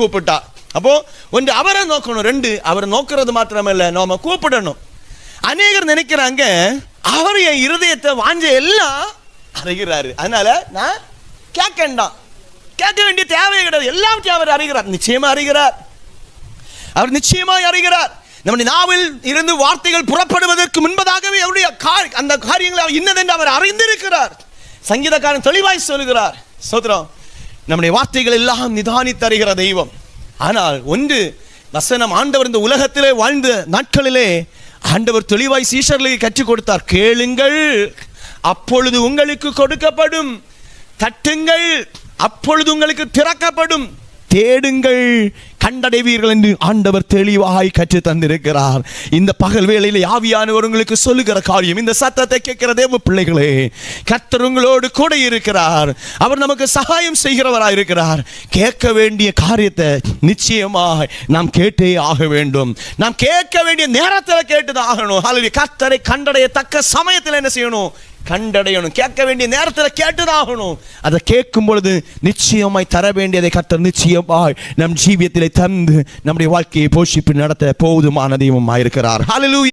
கூப்பிட்டார். அப்போ ஒன்று அவரை நோக்கணும், ரெண்டு அவரை நோக்கிறது மாத்திரமல்ல நாம கூப்பிடணும். அநேகர் நினைக்கிறாங்க அவர் என் இருதயத்தை வாஞ்ச எல்லாம் அறிகிறாரு, அதனால நான் கேட்கண்டாம், கேட்க வேண்டிய தேவையே கிடையாது, எல்லாவற்றையும் அவர் அறிகிறார். நிச்சயமா அறிகிறார், அவர் நிச்சயமாய் அறிகிறார். நம்முடைய நாவில் இருந்து வார்த்தைகள் புறப்படுவதற்கு முன்பதாகவே அவருடைய அந்த காரியங்களை இன்னதென்று அவர் அறிந்திருக்கிறார். சங்கீதக்காரன் தெளிவாய் சொல்கிறார், ஸ்தோத்திரம், நம்முடைய வார்த்தைகள் எல்லாம் நிதானித்து அறிகிற தெய்வம். ஆனால் ஒன்று வசனம், ஆண்டவர் இந்த உலகத்திலே வாழ்ந்த நாட்களிலே ஆண்டவர் தெளிவாய் சீஷர்களுக்கு கற்றுக் கொடுத்தார். கேளுங்கள் அப்பொழுது உங்களுக்கு கொடுக்கப்படும், தட்டுங்கள் அப்பொழுது உங்களுக்கு திறக்கப்படும், தேடுங்கள் கண்டடைவீர்கள் என்று ஆண்டவர் தெளிவாய் கற்று தந்திருக்கிறார். இந்த பகல் வேளையில் ஆவியானவர் உங்களுக்கு சொல்லுகிற காரியம், இந்த சத்தத்தை கேட்கிற தேவ பிள்ளைகளே, கர்த்தர் உங்களோடு கூட இருக்கிறார். அவர் நமக்கு சகாயம் செய்கிறவராய் இருக்கிறார். கேட்க வேண்டிய காரியத்தை நிச்சயமாக நாம் கேட்டே ஆக வேண்டும். நாம் கேட்க வேண்டிய நேரத்தில் கேட்டுதான் ஆகணும். அல்லது கர்த்தரை கண்டடையத்தக்க சமயத்தில் என்ன செய்யணும்? கண்டடையணும். கேட்க வேண்டிய நேரத்தில் கேட்டுதாகணும். அதை கேட்கும் பொழுது நிச்சயமாய் தர வேண்டியதை கர்த்தர் நிச்சயமாய் நம் ஜீவியத்திலே தந்து நம்முடைய வாழ்க்கையை போஷிப்பு நடத்த போதுமான தெய்வமாயிருக்கிறார். ஹல்லேலூயா.